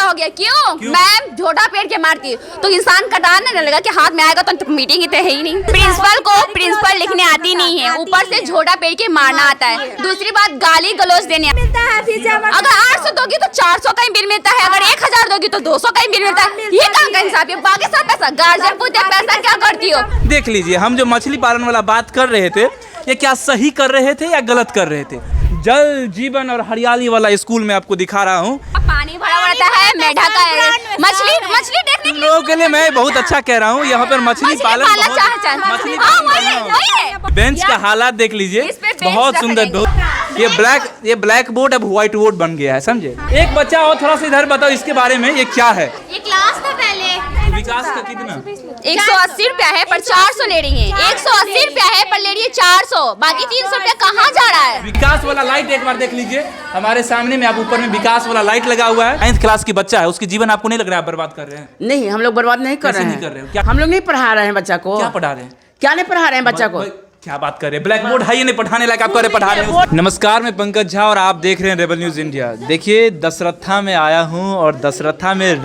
हो गया। क्यों? मैम झोटा पेड़ के मारती तो इंसान कटाने लगा कि हाथ में आएगा तो मीटिंग ही तो है ही नहीं। प्रिंसिपल को प्रिंसिपल लिखने आती नहीं है, ऊपर से झोटा पेड़ के मारना आता है। दूसरी बात गाली गलौज देने मिलता है। अगर 800 दोगी तो 400 का ही बिल मिलता है, अगर 1000 दोगी तो 200 का ही बिल मिलता है। ये कहाँ का इंसाफ है? बाकी सब पैसा गार्जियन पूछते पैसा क्या करती हो। देख लीजिए, हम जो मछली पालन वाला बात कर रहे थे, ये क्या सही कर रहे थे या गलत कर रहे थे? जल जीवन और हरियाली वाला स्कूल में आपको दिखा रहा हूँ। पानी भरा रहता है, मेढा का मछली देखने इन लोगों के लिए मैं बहुत अच्छा कह रहा हूँ। यहाँ पर मछली पालन बेंच का हालात देख लीजिए, बहुत सुंदर। ये ब्लैक बोर्ड अब व्हाइट बोर्ड बन गया है, समझे? एक बच्चा और थोड़ा सा इधर बताओ इसके बारे में, ये क्या है? ये क्लास था पहले। विकास का कितना? 180 रुपया है पर 400 ले रही है। 180 रुपया है पर ले रही है 400, बाकी 300 रुपया कहाँ जा रहा है? विकास वाला लाइट एक बार देख लीजिए हमारे सामने में। आप ऊपर में विकास वाला लाइट लगा हुआ है। 9th क्लास की बच्चा है, उसकी जीवन आपको नहीं लग रहा है बर्बाद कर रहे हैं? नहीं, हम लोग बर्बाद नहीं कर रहे हैं। क्या हम लोग नहीं पढ़ा रहे हैं बच्चा को। क्या पढ़ा रहे हैं? क्या नहीं पढ़ा रहे हैं बच्चा को? क्या बात कर रहे हैं? ब्लैक बोर्ड है, ये नहीं पढ़ाने लायक, आप करे पढ़ा रहे हैं। नमस्कार, मैं पंकज झा और आप देख रहे हैं रेबल न्यूज इंडिया। देखिए, दशरथा में आया हूँ और दशरथा में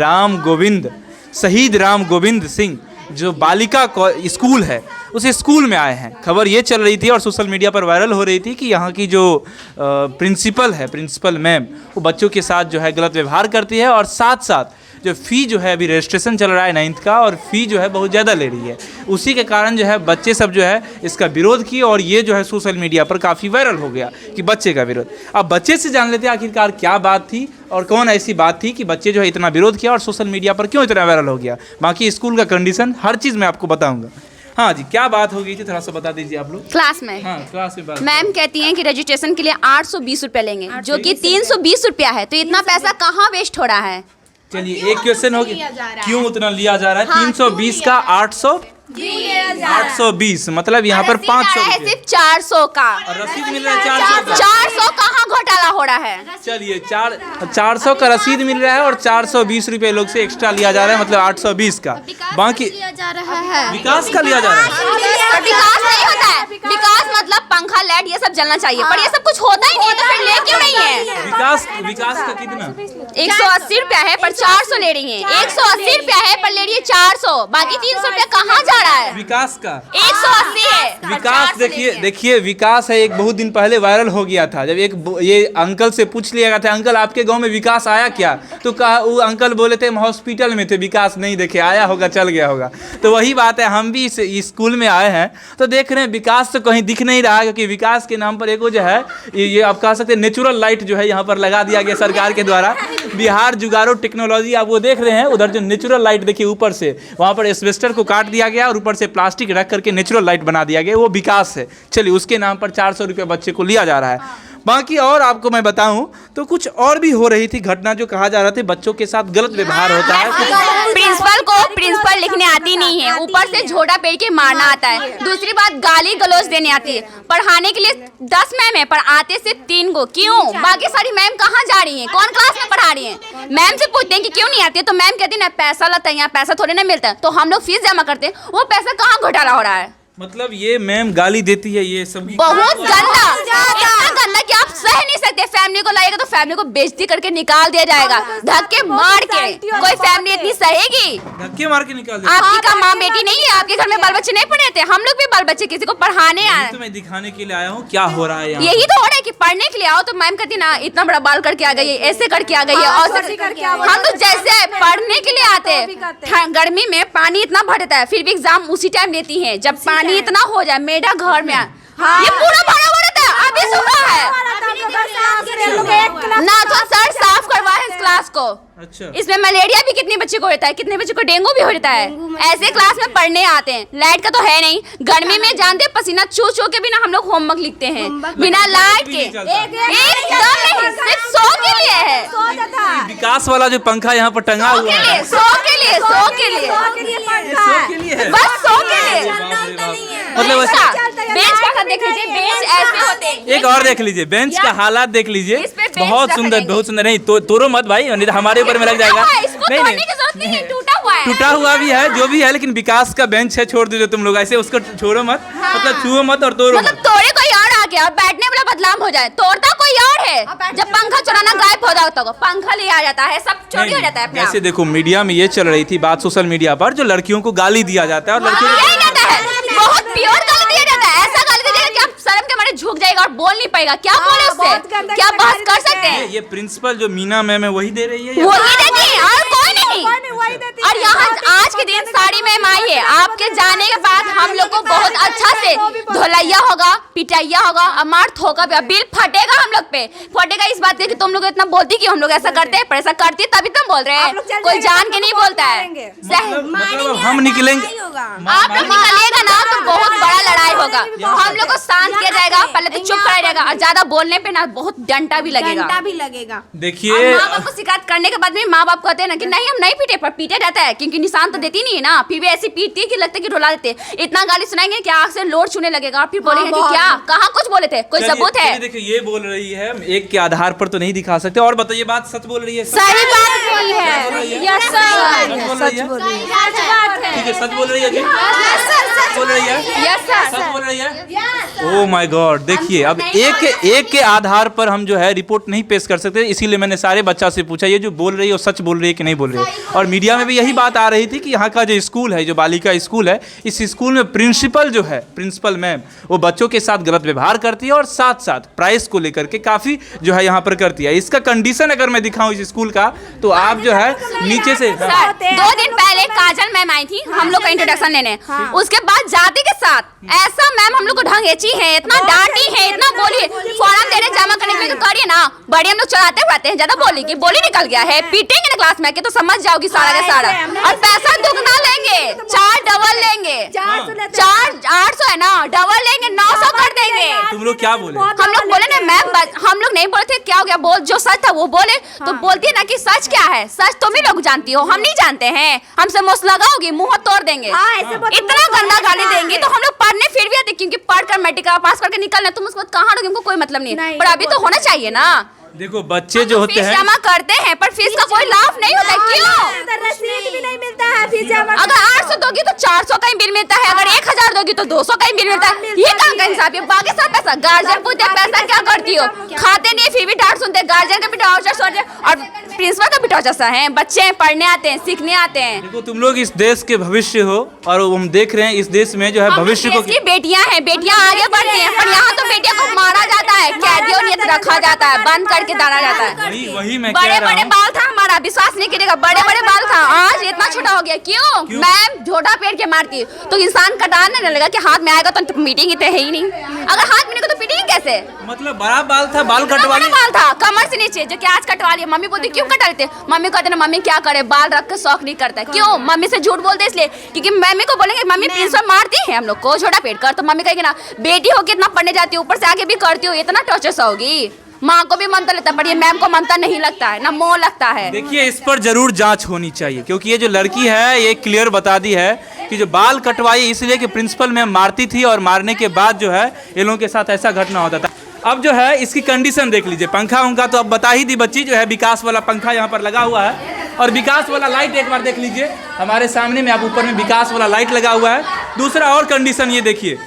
शहीद राम गोविंद सिंह जो बालिका स्कूल है, उस स्कूल में आए हैं। खबर ये चल रही थी और सोशल मीडिया पर वायरल हो रही थी कि यहाँ की जो प्रिंसिपल मैम, वो बच्चों के साथ जो है गलत व्यवहार करती है और साथ साथ जो फ़ी जो है, अभी रजिस्ट्रेशन चल रहा है 9th का, और फ़ी जो है बहुत ज़्यादा ले रही है। उसी के कारण जो है बच्चे सब जो है इसका विरोध किए और ये जो है सोशल मीडिया पर काफ़ी वायरल हो गया कि बच्चे का विरोध। अब बच्चे से जान लेते हैं आखिरकार क्या बात थी और कौन ऐसी बात थी कि बच्चे जो है इतना विरोध किया और सोशल मीडिया पर क्यों इतना वायरल हो गया। बाकी स्कूल का कंडीशन हर चीज़ मैं आपको बताऊँगा। हाँ जी, क्या बात हो गई थी, थोड़ा सा बता दीजिए आप लोग। क्लास में मैम कहती हैं कि रजिस्ट्रेशन के लिए 820 रुपया लेंगे, जो कि 320 रुपया है। तो इतना पैसा कहाँ वेस्ट हो रहा है? चलिए, एक क्वेश्चन हो गया, क्यों उतना लिया जा रहा है? 320 का 820, मतलब यहाँ पर 500 सिर्फ 400 का और रसीद मिल रहा है 400 का। 400 कहाँ घोटाला हो रहा है? चलिए, 400 का रसीद मिल रहा है और 420 रुपए लोग से एक्स्ट्रा लिया जा रहा है, मतलब 820 का। बाकी लिया जा रहा है, विकास का लिया जा रहा है। विकास नहीं होता है। विकास मतलब पंखा लाइट ये सब जलना चाहिए, पर ये सब कुछ होता ही नहीं है, तो फिर ले क्यों नहीं है? विकास का कितना? 180 रुपया है पर 400 ले रही है। 180 रुपया है पर ले रही है 400, बाकी 300 रुपया कहाँ जा रहा है? विकास का 180 है। विकास देखिए विकास है, एक बहुत दिन पहले वायरल हो गया था। जब ये अंकल से पूछ लिया गया था, अंकल आपके गांव में विकास आया क्या? तो कहा, वो अंकल बोले थे हम हॉस्पिटल में थे, विकास नहीं देखे, आया होगा चल गया होगा। तो वही बात है, हम भी इस स्कूल में आए हैं तो देख रहे हैं विकास तो कहीं दिख नहीं रहा है, क्योंकि विकास के नाम पर एक जो है ये आप कह सकते हैं नेचुरल लाइट जो है यहाँ पर लगा दिया गया सरकार के द्वारा। बिहार जुगाड़ू टेक्नोलॉजी, आप वो देख रहे हैं उधर जो नेचुरल लाइट देखिए, ऊपर से वहाँ पर एस्बेस्टर को काट दिया गया और ऊपर से प्लास्टिक रख करके नेचुरल लाइट बना दिया गया, वो विकास है। चलिए, उसके नाम पर 400 रुपये बच्चे को लिया जा रहा है। बाकी और आपको मैं बताऊं तो कुछ और भी हो रही थी घटना, जो कहा जा रहा था बच्चों के साथ गलत व्यवहार होता है। प्रिंसिपल को प्रिंसिपल लिखने आती नहीं है, ऊपर से झोटा पेड़ के मारना आता है। दूसरी बात गाली गलौज देने आती है। पढ़ाने के लिए 10 मैम है पर आते सिर्फ 3 को। क्यों? बाकी सारी मैम कहाँ जा रही हैं? कौन क्लास में पढ़ा रही हैं? मैम से पूछते हैं कि क्यों नहीं आती है, तो मैम कहती है ना पैसा लगता है, यहाँ पैसा थोड़े ना मिलता है, तो हम लोग फीस जमा करते हैं, वो पैसा कहाँ घोटाला हो रहा है? मतलब ये मैम गाली देती है, ये सब बहुत गंदा, इतना गंदा कि आप सह नहीं सकते। फैमिली को लाएगा तो फैमिली को बेइज्जती करके निकाल दिया जाएगा, धक्के मार के। कोई फैमिली इतनी सहेगी? धक्के मार के निकाल दिया। आपकी का माँ बेटी नहीं है? आपके घर में बाल बच्चे नहीं पढ़े थे? हम लोग भी बाल बच्चे किसी को पढ़ाने आए, तो मैं दिखाने के लिए आया हूँ क्या हो रहा है यहाँ। यही तो हो रहा है कि पढ़ने के लिए आओ तो मैम कहती ना इतना बड़ा बाल करके आ गई है, ऐसे करके आ गई है। और हम तो जैसे पढ़ने के लिए आते हैं, गर्मी में पानी इतना भरता है, फिर भी एग्जाम उसी टाइम लेती है जब पानी इतना हो जाए। मेरा घर में ये पूरा भरा हुआ रहता है, अभी सुना है ना, तो सर साफ करवा है इस क्लास को। अच्छा, इसमें मलेरिया भी कितने बच्चे को होता है, कितने बच्चे को डेंगू भी होता है। ऐसे क्लास में पढ़ने आते हैं, लाइट का तो है नहीं। गर्मी में जानते पसीना चू चू के बिना हम लोग होमवर्क लिखते हैं, बिना लाइट के। एकदम नहीं, सिर्फ 100 के लिए है। विकास वाला जो पंखा यहाँ पर टंगा हुआ है, 100 के लिए बस 100 के लिए। मतलब बेंच का देख लीजिए, बेंच ऐसे होते हैं। एक और देख लीजिए, बेंच का हालात देख लीजिए, बहुत सुंदर, बहुत सुंदर। नहीं तोड़ो मत भाई, नहीं तो हमारे ऊपर में लग जाएगा। नहीं, टूटा हुआ भी है, जो भी है, लेकिन विकास का बेंच है, छोड़ दीजिए तुम लोग ऐसे, उसको छोड़ो मत, मतलब छुओ मत और तोड़ो मत। तोड़े कोई और के और बैठने वाला बदनाम हो जाए, तोड़ता कोई और है। जब पंखा चुराना गायब हो जाता है, पंखा ले आ जाता है, सब चोरी हो जाता है अपने आप। वैसे देखो मीडिया में ये चल रही थी बात सोशल मीडिया पर, जो लड़कियों को गाली दिया जाता है और लड़कियों यही जाता है, बहुत प्योर गाली दिया जाता है। ऐसा गाली दिया जाएगा कि आप शर्म के मारे झुक जाएगा और बोल नहीं पाएगा। क्या बोले उससे, क्या बहस कर सकते हैं? ये प्रिंसिपल जो मीना मैम है वही दे रही है, वही देती है और कोई नहीं। और यहाँ आज के दिन साड़ी मैम आई है, आपके जाने के बाद हम लोग को बहुत अच्छा से धोलैया होगा, पिटाइया होगा, अमार थोका भी, बिल फटेगा हम लोग पे। फटेगा इस बात की तुम लोग इतना बोलती कि हम लोग ऐसा करते हैं, पर ऐसा करती तभी तुम बोल रहे हैं। कोई जान के नहीं बोलता है। मतलब हम निकलेंगे, आप लोग निकलिएगा ना तो बहुत बड़ा लड़ाई होगा। हम लोग को शांत किया जाएगा, पहले तो चुप कराया जाएगा और ज्यादा बोलने पे ना बहुत डंडा भी लगेगा। देखिए माँ बाप को शिकायत करने के बाद में माँ बाप कहते हैं ना कि नहीं हम नहीं पीटे, पर पीटे जाता है क्योंकि निशान तो देती नहीं है ना। फिर भी ऐसी पीटती है कि लगता है कि रुला देते। इतना गाली सुनाएंगे कि आँख से लोड छूने लगेगा और फिर बोलेंगे कि क्या कहाँ कुछ बोले थे, कोई सबूत है? देखिए ये बोल रही है, एक के आधार पर तो नहीं दिखा सकते। और बताइए बात सच बोल रही है? सही बात बोली है। यस सर, सच बोल रही है। ठीक है, सच बोल रही है जी, सच बोल रही है, यस सर, सच बोल रही है। ओह माय गॉड, देखिए अब एक के आधार पर हम जो है रिपोर्ट नहीं पेश कर सकते, इसीलिए मैंने सारे बच्चा से पूछा ये जो बोल रही है वो सच बोल रही है कि नहीं बोल रही है। और मीडिया में भी यही बात आ रही थी कि यहाँ का जो स्कूल है, जो बालिका स्कूल है, इस स्कूल में प्रिंसिपल जो है, प्रिंसिपल मैम, वो बच्चों के साथ गलत व्यवहार करती है और साथ साथ प्राइस को लेकर के काफ़ी जो है यहाँ पर करती है। इसका कंडीशन अगर मैं दिखाऊँ इस स्कूल का तो आप जो है नीचे से सर, 2 दिन पहले काजल मैम आई थी हम लोग का इंट्रोडक्शन लेने। उसके बाद जाति के साथ ऐसा मैम हम लोग को ढंगेची है, इतना डांटी है, इतना बोली है। फॉर्म देने जमा करने के लिए करिए ना, बड़ी हम लोग चलाते रहते हैं, ज्यादा बोलेगी, बोली निकल गया है, पीटेंगे ना क्लास में आके तो समझ जाओगी सारा का सारा। और पैसा दुगना लेंगे, 4 डबल लेंगे, 4 800 है ना, डबल लेंगे 900 कर देंगे। तुम लोग क्या बोले? हम लोग बोले ना मैम, हम लोग नहीं बोले थे क्या हो गया, बोल जो सच था वो बोले। तो बोलती है ना कि सच क्या है, सच तुम ही लोग जानती हो, हम नहीं जानते हैं। हमसे मुँह लगाओगी, मुंह तोड़ देंगे, इतना गंदा गाली देंगे। तो हम लोग पढ़ने फिर भी आते क्योंकि पढ़कर मैट्रिक पास करके निकलना, तुम उसके बाद कहाँ रहोगे, हमको कोई मतलब नहीं है। पर अभी तो होना चाहिए ना। देखो बच्चे जो होते हैं जमा करते हैं पर फीस का कोई लाभ नहीं होता, क्यों? रसीद भी नहीं मिलता है फीस जमा। अगर 800 दोगी तो 400 का ही बिल मिलता है, अगर 1000 दोगी तो 200 का ही बिल मिलता है। ये कहाँ का इंसाफ है? बाकी सब पैसा गार्जियन पूछते हैं, पैसा क्या करती हो, खाते नहीं फिर भी डांट सुनते। गार्जियन का भी टार्चर सोचते और प्रिंसिपल का भी टार्चर है। बच्चे पढ़ने आते हैं, सीखने आते हैं। देखो तुम लोग इस देश के भविष्य हो और हम देख रहे हैं इस देश में जो है भविष्य को की बेटियां हैं, बेटियां आगे बढ़ती हैं, पर यहाँ तो बेटियों को मारा जाता है, कैदियों नियत रखा जाता है, बंद करके डाला जाता है। वही मैं बड़े कह रहा बड़े हूँ। बाल था हमारा, विश्वास नहीं करेगा, बड़े बड़े बाल था, आज इतना छोटा हो गया। क्यों? मैम झोटा पेड़ के मारती तो इंसान कटाने लगा कि हाथ में आएगा तो मीटिंग ही है ही नहीं। अगर हाथ में तो पीटेंगे कैसे? मतलब बड़ा बाल था, बाल कटवा लिया, बाल था कमर से नीचे, जो कि आज कटवा लिया। मम्मी बोलती क्यों कटा लेते? मम्मी कहते ना मम्मी क्या करे, बाल रख के शौक नहीं करता। क्यों? मम्मी से झूठ बोलते इसलिए क्योंकि मम्मी को बोलेंगे मम्मी प्रिंसिपल मारती है हम लोग को छोटा पेड़ कर, तो मम्मी कहेगी ना बेटी हो के इतना पढ़ने जाती हो, ऊपर से आगे भी करती हो, इतना टॉर्चर होगी। माँ को भी मनता लगता है पर ये मैम को मनता नहीं लगता है, ना मोह लगता है। देखिए इस पर जरूर जांच होनी चाहिए क्योंकि ये जो लड़की है ये क्लियर बता दी है कि जो बाल कटवाई इसलिए कि प्रिंसिपल मैम मारती थी और मारने के बाद जो है इन लोगों के साथ ऐसा घटना होता था। अब जो है इसकी कंडीशन देख लीजिए, पंखा उनका तो अब बता ही दी बच्ची, जो है विकास वाला पंखा यहाँ पर लगा हुआ है और विकास वाला लाइट एक बार देख लीजिए हमारे सामने में, आप ऊपर में विकास वाला लाइट लगा हुआ है। दूसरा और कंडीशन ये देखिए,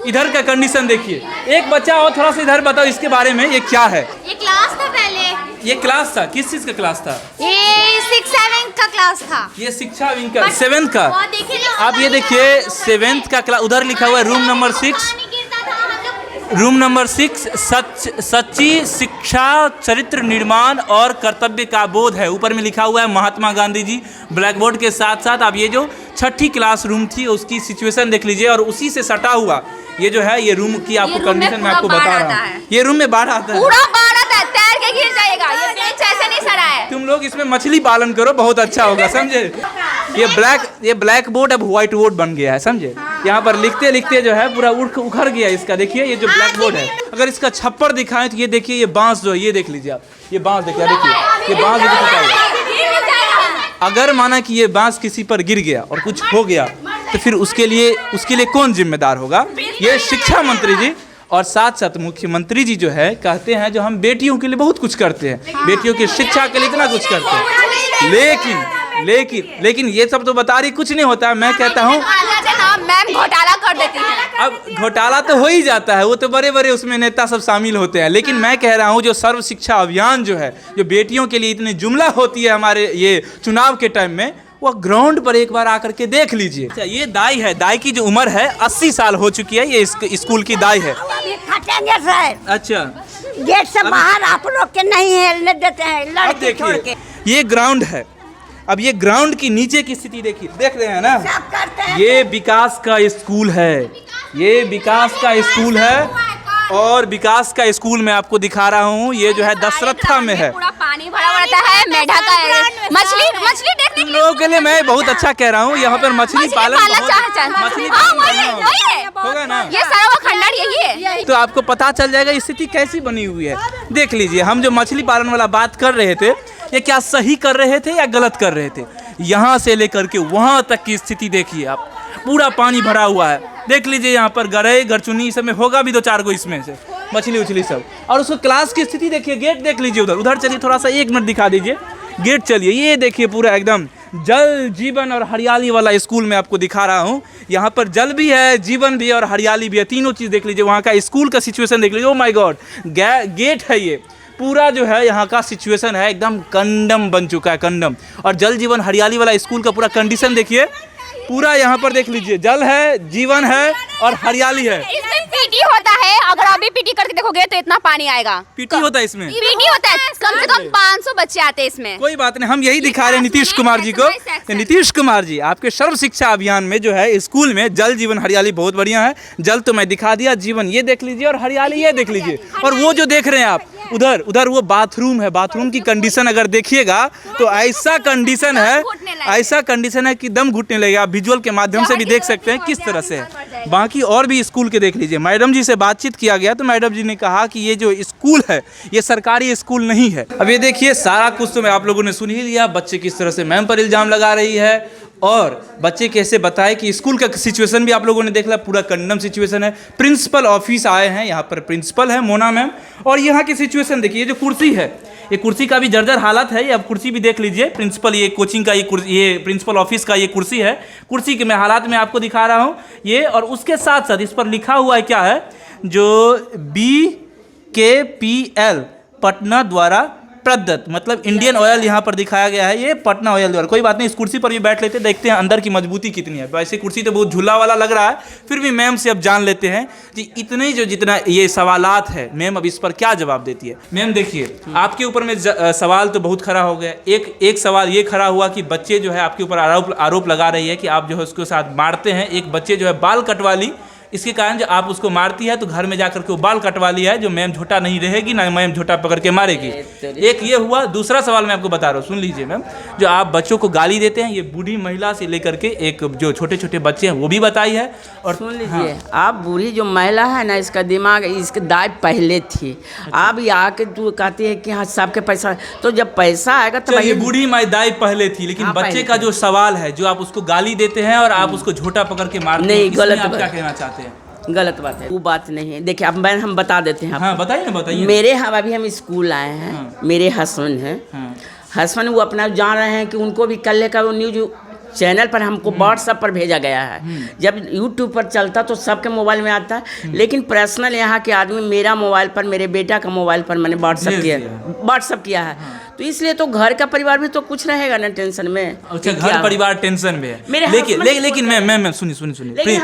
इधर का कंडीशन देखिए। एक बच्चा और थोड़ा सा इधर बताओ इसके बारे में, ये क्या है? ये क्लास था पहले, ये क्लास था, किस चीज का क्लास था? ये 6-7 का क्लास था। ये शिक्षा विंग का 7th का। वो देखिए ना, आप ये देखिए 7th का क्लास, उधर लिखा हुआ है रूम नंबर 6, पानी गिरता था हम लोग। रूम नंबर 6 सच्ची शिक्षा चरित्र निर्माण और कर्तव्य का बोध है। ऊपर में लिखा हुआ है महात्मा गांधी जी ब्लैक बोर्ड के साथ साथ। आप ये जो 6ठी क्लास रूम थी उसकी सिचुएशन देख लीजिए और उसी से सटा हुआ ये जो है ये रूम की आपको कंडीशन मैं आपको बता रहा हूँ। ये रूम में बाढ़ आता है, पूरा बाढ़ आता है, तैर के गिर जाएगा। ये बेंच ऐसे नहीं सड़ा है। तुम लोग इसमें मछली पालन करो, बहुत अच्छा होगा, समझे? ये ब्लैक बोर्ड अब व्हाइट बोर्ड बन गया है, समझे? यहाँ पर लिखते लिखते जो है पूरा उखड़ गया इसका। देखिए ये जो ब्लैक बोर्ड है, अगर इसका छप्पर दिखाएं तो ये देखिए ये बांस जो है, ये देख लीजिए आप, ये बांस देखिए, देखिए ये बांस अगर माना कि ये बांस किसी पर गिर गया और कुछ हो गया तो फिर उसके लिए कौन जिम्मेदार होगा? ये शिक्षा मंत्री जी और साथ साथ मुख्यमंत्री जी जो है कहते हैं जो हम बेटियों के लिए बहुत कुछ करते हैं, बेटियों की शिक्षा के लिए इतना कुछ करते हैं, लेकिन ये सब तो बता रही कुछ नहीं होता है। मैं कहता हूँ मैम घोटाला कर देती है। अब घोटाला तो हो ही जाता है, वो तो बड़े बड़े उसमें नेता सब शामिल होते हैं, लेकिन मैं कह रहा हूँ जो सर्व शिक्षा अभियान जो है, जो बेटियों के लिए इतनी जुमला होती है हमारे ये चुनाव के टाइम में, वो ग्राउंड पर एक बार आकर के देख लीजिए। अच्छा, ये दाई है, दाई की जो उम्र है 80 साल हो चुकी है, ये स्कूल की दाई है। अभी खटेंगे सर, अच्छा, गेट से बाहर आप लोग के नहीं हिलने देते हैं, अब लड़के छोड़ के देखिए ये ग्राउंड है। अब ये ग्राउंड की नीचे की स्थिति देखिए, देख रहे हैं ना, सब करते हैं। ये विकास का स्कूल है, ये विकास का स्कूल है, और विकास का स्कूल मैं आपको दिखा रहा हूँ, ये जो है दशरथा में है। पूरा पानी भरा हुआ रहता है, मेढक का मछली देखने इन लोगों के लिए मैं बहुत अच्छा कह रहा हूँ, यहाँ पर मछली पालन होगा ना, ये सारा वो खंडर यही है। तो आपको पता चल जाएगा स्थिति कैसी बनी हुई है। देख लीजिए, हम जो मछली पालन वाला बात कर रहे थे, ये क्या सही कर रहे थे या गलत कर रहे थे, यहाँ से लेकर के वहाँ तक की स्थिति देखिए आप, पूरा पानी भरा हुआ है। देख लीजिए यहाँ पर गरई गरचुनी सब में होगा भी 2-4 गो इसमें से मछली उछली सब। और उसको क्लास की स्थिति देखिए, गेट देख लीजिए, उधर चलिए थोड़ा सा 1 मिनट दिखा दीजिए, गेट चलिए, ये देखिए पूरा एकदम जल जीवन और हरियाली वाला स्कूल मैं आपको दिखा रहा हूँ। यहाँ पर जल भी है, जीवन भी है और हरियाली भी है, तीनों चीज़ देख लीजिए। वहाँ का स्कूल का सिचुएशन देख लीजिए, ओ माय गॉड, गेट है ये पूरा जो है, यहाँ का सिचुएशन है एकदम कंडम बन चुका है, कंडम। और जल जीवन हरियाली वाला स्कूल का पूरा कंडीशन देखिए, पूरा यहाँ पर देख लीजिए, जल है, जीवन है और हरियाली है। इसमें पीटी होता है, अगर अभी पीटी करके देखोगे तो इतना पानी आएगा। पीटी होता है इसमें, पीटी होता है, कम से कम 500 बच्चे आते हैं इसमें। कोई बात नहीं, हम यही दिखा रहे हैं नीतीश कुमार जी को। नीतीश कुमार जी, आपके सर्व शिक्षा अभियान में जो है स्कूल में जल जीवन हरियाली बहुत बढ़िया है। जल तो मैं दिखा दिया, जीवन ये देख लीजिए और हरियाली ये देख लीजिए। और वो जो देख रहे हैं आप उधर वो बाथरूम है, बाथरूम की कंडीशन अगर देखिएगा तो ऐसा कंडीशन है कि दम घुटने लगेगा। आप विजुअल के माध्यम से भी देख सकते हैं किस तरह से है। बाकी और भी स्कूल के देख लीजिए। मैडम जी से बातचीत किया गया तो मैडम जी ने कहा कि ये जो स्कूल है ये सरकारी स्कूल नहीं है। अब ये देखिए, सारा कुछ तो मैं आप लोगों ने सुन ही लिया, बच्चे किस तरह से मैम पर इल्ज़ाम लगा रही है और बच्चे कैसे बताए कि स्कूल का सिचुएशन भी आप लोगों ने देख लिया, पूरा कंडम सिचुएशन है। प्रिंसिपल ऑफिस आए हैं, यहाँ पर प्रिंसिपल है मोना मैम, और यहाँ की सिचुएशन देखिए, ये जो कुर्सी है, ये कुर्सी का भी जर्जर हालत है। ये अब कुर्सी भी देख लीजिए, प्रिंसिपल ये कोचिंग का ये प्रिंसिपल ऑफिस का ये कुर्सी है। कुर्सी के मैं हालात में आपको दिखा रहा हूँ ये, और उसके साथ साथ इस पर लिखा हुआ है क्या है, जो BKPL पटना द्वारा प्रदत्त, मतलब इंडियन ऑयल यहाँ पर दिखाया गया है, ये पटना ऑयल द्वारा। कोई बात नहीं, इस कुर्सी पर भी बैठ लेते, देखते हैं अंदर की मजबूती कितनी है। वैसे कुर्सी तो बहुत झूला वाला लग रहा है, फिर भी मैम से अब जान लेते हैं कि इतने जितना ये सवालात है, मैम अब इस पर क्या जवाब देती है। मैम देखिए, आपके ऊपर में सवाल तो बहुत खड़ा हो गया। एक सवाल ये खड़ा हुआ कि बच्चे जो है आपके ऊपर आरोप लगा रही है कि आप जो है उसके साथ मारते हैं। एक बच्चे जो है बाल कटवा ली, इसके कारण जो आप उसको मारती है तो घर में जाकर के वो बाल कटवा लिया है, जो मैम झोटा नहीं रहेगी ना, मैम झोटा पकड़ के मारेगी। एक ये हुआ। दूसरा सवाल मैं आपको बता रहा हूँ, सुन लीजिए मैम, जो आप बच्चों को गाली देते हैं, ये बूढ़ी महिला से लेकर के एक जो छोटे छोटे बच्चे हैं वो भी बताई है। और सुन लीजिए, आप बूढ़ी जो महिला है ना, इसका दिमाग, इसके दाई पहले थी। आप ये आके तू कहती है कि हाँ सबके पैसा, तो जब पैसा आएगा तो ये बूढ़ी दाई पहले थी, लेकिन बच्चे का जो सवाल है, जो आप उसको गाली देते हैं और आप उसको झोटा पकड़ के मारते हैं, गलत। आप क्या कहना चाहते हैं? गलत बात है, वो बात नहीं है। देखिए, अब हम बता देते हैं। हाँ बताइए ना, बताइए। मेरे अभी हम स्कूल आए हैं, मेरे हस्बैंड हैं, हस्बैंड वो अपना जान रहे हैं कि उनको भी कल का वो न्यूज चैनल पर हमको व्हाट्सएप पर भेजा गया है। जब यूट्यूब पर चलता तो सबके मोबाइल में आता है, लेकिन पर्सनल यहाँ के आदमी मेरा मोबाइल पर, मेरे बेटा का मोबाइल पर मैंने व्हाट्सएप किया है। तो इसलिए तो घर का परिवार भी तो कुछ रहेगा ना टेंशन में। अच्छा, घर परिवार टेंशन में है। लेकिन मैं सुनिए, देखिए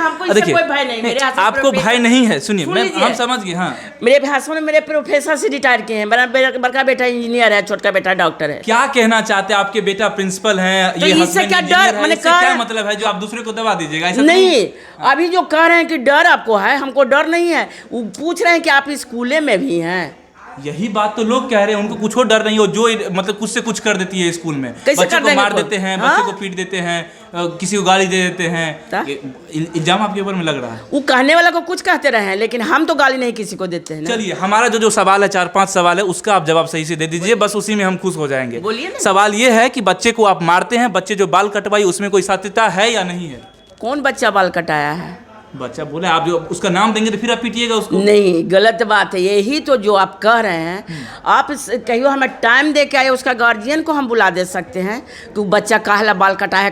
आपको भाई नहीं है, सुनिए मैं, हम समझ गए। हाँ, मेरे हस्बैंड मेरे प्रोफेसर से रिटायर किए हैं, बड़का बेटा इंजीनियर है, छोटा बेटा डॉक्टर है। क्या कहना चाहते हैं? आपके बेटा प्रिंसिपल हैं, तो इससे क्या डर, मैंने कहा क्या मतलब है जो आप दूसरे को दबा दीजिएगा? ऐसा नहीं, अभी जो कह रहे हैं कि डर आपको है, हमको डर नहीं है। वो पूछ रहे हैं कि आप स्कूले में भी हैं। यही बात तो लोग कह रहे हैं, उनको कुछ डर नहीं हो, जो मतलब कुछ से कुछ कर देती है स्कूल में। बच्चे को मार देते हैं, बच्चे को पीट देते हैं, किसी को गाली दे देते हैं। इल्जाम आपके ऊपर में लग रहा है। वो कहने वाला को कुछ कहते रहे हैं, लेकिन हम तो गाली नहीं किसी को देते हैं। चलिए, हमारा जो सवाल है, 4-5 सवाल है, उसका आप जवाब सही से दे दीजिए, बस उसी में हम खुश हो जाएंगे। बोलिए ना। सवाल ये है कि बच्चे को आप मारते हैं, बच्चे जो बाल कटवाई उसमें कोई सत्यता है या नहीं है? कौन बच्चा बाल कटाया है? बच्चा बोले, आप जो उसका नाम देंगे तो फिर आप पीटिएगा उसको। नहीं, गलत बात है। यही तो जो आप कह रहे हैं, आप कहियो हमें टाइम दे के आए, उसका गार्जियन को हम बुला दे सकते हैं कि बच्चा काहला बाल कटा है,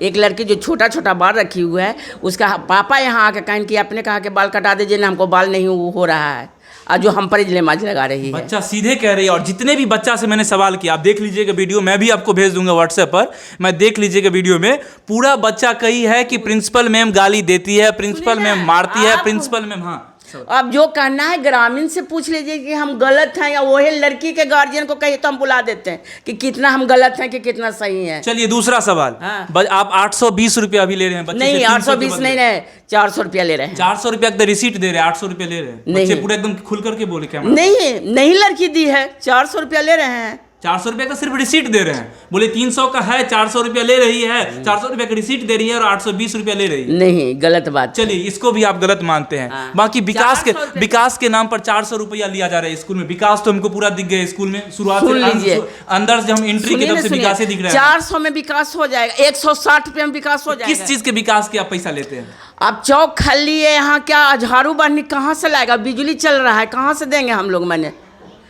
एक लड़की जो छोटा छोटा बाल रखी हुआ है, उसका पापा यहाँ आके कहन कि आपने कहा कि बाल कटा दीजिए ना, हमको बाल नहीं हो रहा है, और जो हम पर इल्ज़ाम लगा रही है। बच्चा सीधे कह रही है। और जितने भी बच्चा से मैंने सवाल किया, आप देख लीजिएगा वीडियो, मैं भी आपको भेज दूंगा व्हाट्सएप पर, मैं देख लीजिएगा वीडियो में, पूरा बच्चा कही है कि प्रिंसिपल मैम गाली देती है, प्रिंसिपल मैम मारती है, प्रिंसिपल मैम। हाँ, अब जो कहना है ग्रामीण से पूछ लीजिए कि हम गलत हैं, या वही लड़की के गार्जियन को कहिए तो हम बुला देते हैं कि कितना हम गलत हैं कि कितना सही है। चलिए दूसरा सवाल। हाँ। आप 820 रुपया अभी ले रहे हैं बच्चे नहीं, से, 820 नहीं रहे, 400 रुपया ले रहे हैं। 400 रुपया का रिसीट दे रहे हैं, 800 रुपया ले रहे हैं नहीं। बच्चे पूरा एकदम खुल करके बोले क्या? नहीं लड़की दी है, 400 रुपया ले रहे हैं। 400 रुपया का सिर्फ रिसीट दे रहे हैं, बोले 300 का है, 400 रुपया ले रही है, 400 रुपया का रिसीट दे रही है और 820 रुपया ले रही है। नहीं, गलत बात। चलिए इसको भी आप गलत मानते हैं। हाँ। बाकी विकास के नाम पर 400 रुपया लिया जा रहा है स्कूल में। विकास तो हमको पूरा दिख गया स्कूल में, शुरुआत सुन लीजिए, अंदर से हम एंट्री की तरफ से विकास ही दिख रहा है। 400 में विकास हो जाएगा, 160 रुपये में विकास हो जाएगा। किस चीज के विकास के आप पैसा लेते हैं? अब चौक खाली है यहाँ, क्या झाड़ू बांधने कहाँ से लाएगा? बिजली चल रहा है, कहाँ से देंगे हम लोग? मैंने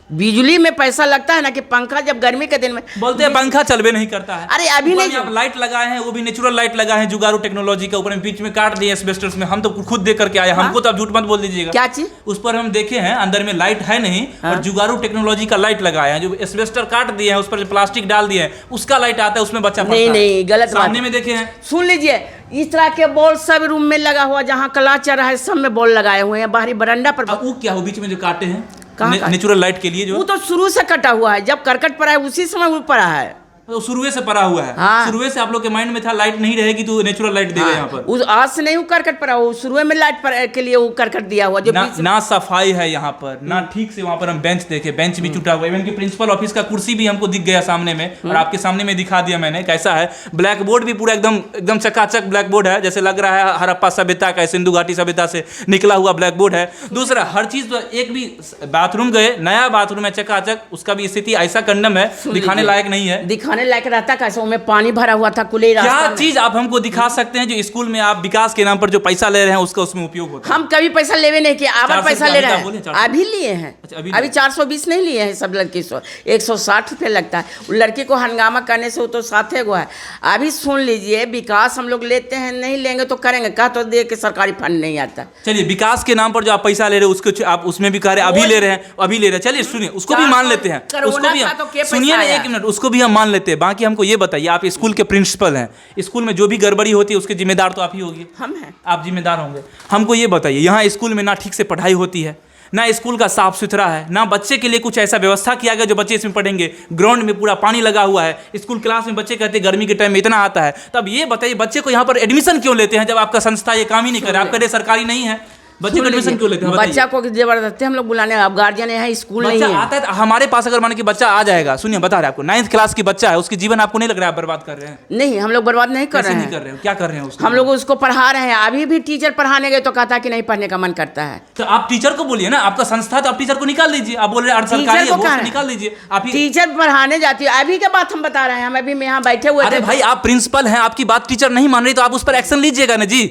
बिजली में पैसा लगता है ना, कि पंखा जब गर्मी के दिन में बोलते हैं पंखा चलबे नहीं करता है। अरे अभी नहीं, आप लाइट लगाए हैं, वो भी नेचुरल लाइट लगाए हैं, जुगाड़ू टेक्नोलॉजी का, ऊपर में बीच में काट दिए एस्बेस्टस में। हम तो खुद देख करके आए, हमको तो आप झूठ मत बोल दीजिएगा। क्या चीज? उस पर हम देखे हैं, अंदर में लाइट है नहीं, और जुगाड़ू टेक्नोलॉजी का लाइट लगाए हैं, जो एस्बेस्टर काट दिए हैं, उस पर प्लास्टिक डाल दिए हैं, उसका लाइट आता है, उसमें बच्चा पढ़ता है। नहीं, गलत बात। सामने में देखे हैं। सुन लीजिए, इस तरह के बॉल सब रूम में लगा हुआ, जहाँ क्लास चल रहा है सब में बॉल लगाए हुए हैं, बाहरी बरामदा पर। अब वो क्या हो बीच में जो काटे हैं कहाँ नेचुरल लाइट के लिए, जो वो तो शुरू से कटा हुआ है, जब करकट पड़ा है उसी समय वो पड़ा है। तो शुरुए से पड़ा हुआ है। हाँ। शुरुए से आप लोग के माइंड में था लाइट नहीं रहेगी तो नेचुरल लाइट देगा यहाँ पर। उस आज से नहीं वो करकट पड़ा, वो शुरू में लाइट पर के लिए वो करकट दिया हुआ, जो ना सफाई है यहाँ पर, ना ठीक से। वहाँ पर हम बेंच देखे, बेंच भी टूटा हुआ, इवन कि प्रिंसिपल ऑफिस का कुर्सी भी हमको दिख गया सामने में, और आपके सामने में दिखा दिया मैंने कैसा है। ब्लैक बोर्ड भी पूरा एकदम चकाचक ब्लैक बोर्ड है, जैसे लग रहा है हड़प्पा सभ्यता का, सिंधु घाटी सभ्यता से निकला हुआ ब्लैक बोर्ड है। दूसरा, हर चीज, एक भी बाथरूम गए, नया बाथरूम है चकाचक, उसका भी स्थिति ऐसा कंडम है, दिखाने लायक नहीं है। दिखाने लायक रहता कैसे? में पानी भरा हुआ था कुले रास्ता क्या में। चीज आप हमको दिखा सकते हैं जो स्कूल में आप विकास के नाम पर जो पैसा ले रहे हैं उसका उसमें उपयोग होता है? हम कभी पैसा लेवे नहीं किया, आवर 400 पैसा ले रहे अभी हैं, 400 अभी लिए हैं। अच्छा, अभी 420 नहीं लिए हैं सब लड़की, 160 रुपये लगता है। उस लड़की को हंगामा करने से वो तो साथे गो है। अभी सुन लीजिए, विकास हम लोग लेते हैं, नहीं लेंगे तो करेंगे, कहा तो दे के सरकारी फंड नहीं आता। चलिए विकास के नाम पर जो आप पैसा ले रहे हैं उसको आप उसमें भी कह रहे हैं अभी ले रहे हैं, अभी ले रहे हैं। चलिए सुनिए, उसको भी मान लेते हैं, उसको भी सुनिए ना, एक मिनट, उसको भी हम मान लेते हैं। बाकी हमको ये बताइए, आप स्कूल के प्रिंसिपल हैं, स्कूल में जो भी गड़बड़ी होती है उसके जिम्मेदार तो आप ही होंगे। हम हैं, आप जिम्मेदार होंगे। हमको ये बताइए, यहाँ स्कूल में ना ठीक से पढ़ाई होती है, ना स्कूल का साफ सुथरा है, ना बच्चे के लिए कुछ ऐसा व्यवस्था किया गया जो बच्चे इसमें पढ़ेंगे। ग्राउंड में पूरा पानी लगा हुआ है, स्कूल क्लास में बच्चे कहते हैं गर्मी के टाइम में इतना आता है। तब ये बताइए, बच्चे को यहाँ पर एडमिशन क्यों लेते हैं जब आपका संस्था ये काम ही नहीं कर रहा? आप कह रहे सरकारी नहीं है, बच्चे को एडमिशन क्यों लेते हैं? बच्चा को जबरदस्ती हम लोग बुलाने, अब गार्जियन यहाँ स्कूल नहीं बच्चा है। आता है तो हमारे पास अगर माने कि बच्चा आ जाएगा, सुनिए बता रहे आपको, 9th क्लास की बच्चा है, उसकी जीवन आपको नहीं लग रहा है आप बर्बाद कर रहे हैं? नहीं, हम लोग बर्बाद नहीं कर रहे हैं। नहीं कर रहे हो, क्या कर रहे हैं उसको? हम लोग उसको पढ़ा रहे हैं। अभी भी टीचर पढ़ाने गए तो कहता कि नहीं पढ़ने का मन करता है। तो आप टीचर को बोलिए ना, आपका संस्था तो आप टीचर को निकाल लीजिए। आप बोल रहे हैं सरकारी है, वो निकाल लीजिए। आप टीचर पढ़ाने जाती है, अभी के बात हम बता रहे हैं, हम अभी यहाँ बैठे हुए थे। अरे भाई, आप प्रिंसिपल हैं, आपकी बात टीचर नहीं मान रही तो आप उस पर एक्शन लीजिएगा ना जी।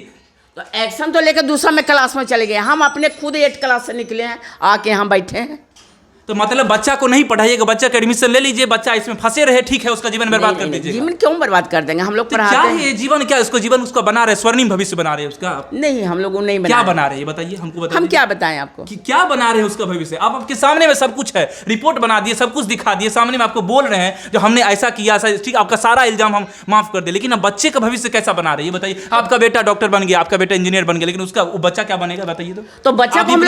तो एक्शन तो लेकर दूसरा में क्लास में चले गए, हम अपने खुद 8 क्लास से निकले हैं, आके यहाँ बैठे हैं। तो मतलब बच्चा को नहीं पढ़ाइएगा, बच्चा का एडमिशन ले लीजिए, बच्चा इसमें फंसे रहे, ठीक है, उसका जीवन बर्बाद कर दीजिए। जीवन क्यों बर्बाद कर देंगे? हम लोग तो क्या है जीवन, क्या उसको जीवन उसका बना रहे, स्वर्णिम भविष्य बना रहे हैं उसका? नहीं, हम लोग नहीं बना। क्या बना रहे हैं ये बताइए हमको, बताइए। हम क्या बताएं आपको कि क्या बना रहे हैं उसका भविष्य? आप आपके सामने में सब कुछ है, रिपोर्ट बना दिए, सब कुछ दिखा दिए, सामने में आपको बोल रहे हैं जो हमने ऐसा किया, ऐसा, ठीक, आपका सारा इल्जाम हम माफ कर दे, लेकिन अब बच्चे का भविष्य कैसा बना रहे हैं ये बताइए। आपका बेटा डॉक्टर बन गया, आपका बेटा इंजीनियर बन गया, लेकिन उसका बच्चा क्या बनेगा बताइए तो बच्चा को हम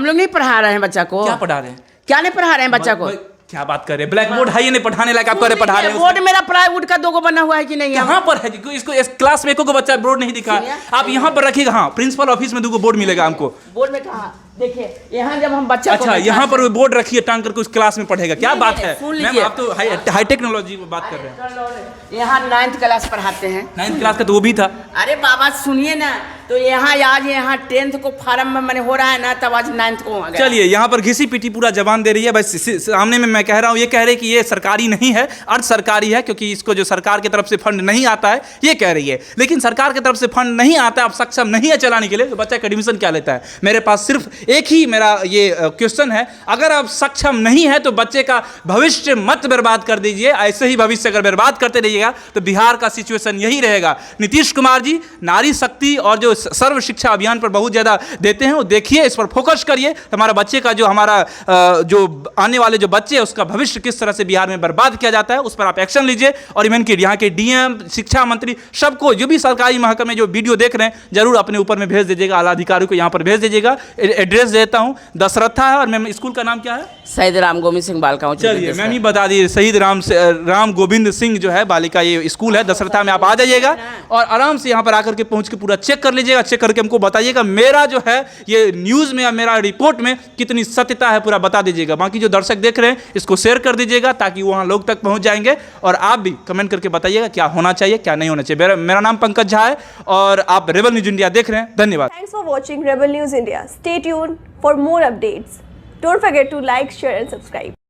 लोग नहीं पढ़ा रहे हैं। बच्चा को क्या पढ़ा रहे हैं? क्या नहीं पढ़ा रहे हैं बच्चा को? क्या बात कर रहे हैं? ब्लैक बोर्ड है ये नहीं पढ़ाने लायक, आप कह रहे पढ़ा रहे हैं? बोर्ड मेरा प्लाईवुड का 2 बना हुआ है कि नहीं? यहाँ पर है कि इसको इस क्लास में एको बच्चा बोर्ड नहीं दिखा। आप यहाँ पर रखिएगा, हाँ, प्रिंसिपल ऑफिस में 2 बोर्ड मिलेगा हमको। बोर्ड में कहा? देखिए यहाँ जब हम बच्चा अच्छा, यहाँ पर बोर्ड रखिए टांग करके उस क्लास में पढ़ेगा। क्या बात है मैम, आप तो हाई टेक्नोलॉजी की बात कर रहे हैं। यहाँ 9th क्लास पढ़ाते हैं। 9th क्लास का तो वो भी था। अरे बाबा सुनिए ना, तो यहाँ आज 10th को फार्म में मैंने हो रहा है ना, तब आज 9th को आ गया। चलिए, यहाँ पर घिसी पीटी पूरा जबान दे रही है। बस सामने में मैं कह रहा हूँ, ये कह रहे कि ये सरकारी नहीं है, अर्ध सरकारी है, क्योंकि इसको जो सरकार की तरफ से फंड नहीं आता है, ये कह रही है। लेकिन सरकार की तरफ से फंड नहीं आता है, अब सक्षम नहीं है चलाने के लिए, तो बच्चा का एडमिशन क्या लेता है? मेरे पास सिर्फ एक ही मेरा ये क्वेश्चन है, अगर आप सक्षम नहीं है तो बच्चे का भविष्य मत बर्बाद कर दीजिए। ऐसे ही भविष्य अगर बर्बाद करते रहिएगा तो बिहार का सिचुएशन यही रहेगा। नीतीश कुमार जी नारी शक्ति और जो सर्व शिक्षा अभियान पर बहुत ज़्यादा देते हैं, वो देखिए, इस पर फोकस करिए। हमारा बच्चे का जो हमारा जो आने वाले जो बच्चे हैं उसका भविष्य किस तरह से बिहार में बर्बाद किया जाता है, उस पर आप एक्शन लीजिए। और इवन कि यहाँ के डीएम, शिक्षा मंत्री, सबको जो भी सरकारी महकमे जो वीडियो देख रहे हैं जरूर अपने ऊपर में भेज दीजिएगा, आला अधिकारी को यहाँ पर भेज दीजिएगा। एड्रेस देता हूँ, दशरथा है, और मैम स्कूल का नाम क्या है? शहीद राम गोविंद सिंह बालिका उच्च चलिए मैम ही बता दी, शहीद राम गोविंद सिंह जो है बालिका ये स्कूल है दशरथा में। आप आ जाइएगा और आराम से यहाँ पर आकर के पहुँच के पूरा चेक कर लीजिएगा। चेक करके हमको बताइएगा मेरा जो है ये न्यूज़ में या मेरा रिपोर्ट में कितनी सत्यता है, पूरा बता दीजिएगा। बाकी जो दर्शक देख रहे हैं इसको शेयर कर दीजिएगा ताकि वहाँ लोग तक पहुँच जाएंगे। और आप भी कमेंट करके बताइएगा क्या होना चाहिए, क्या नहीं होना चाहिए। मेरा नाम पंकज झा है और आप रेबल न्यूज़ इंडिया देख रहे हैं। धन्यवाद। Thanks for watching Rebel News India. Stay tuned for more updates. Don't forget to like, share and subscribe.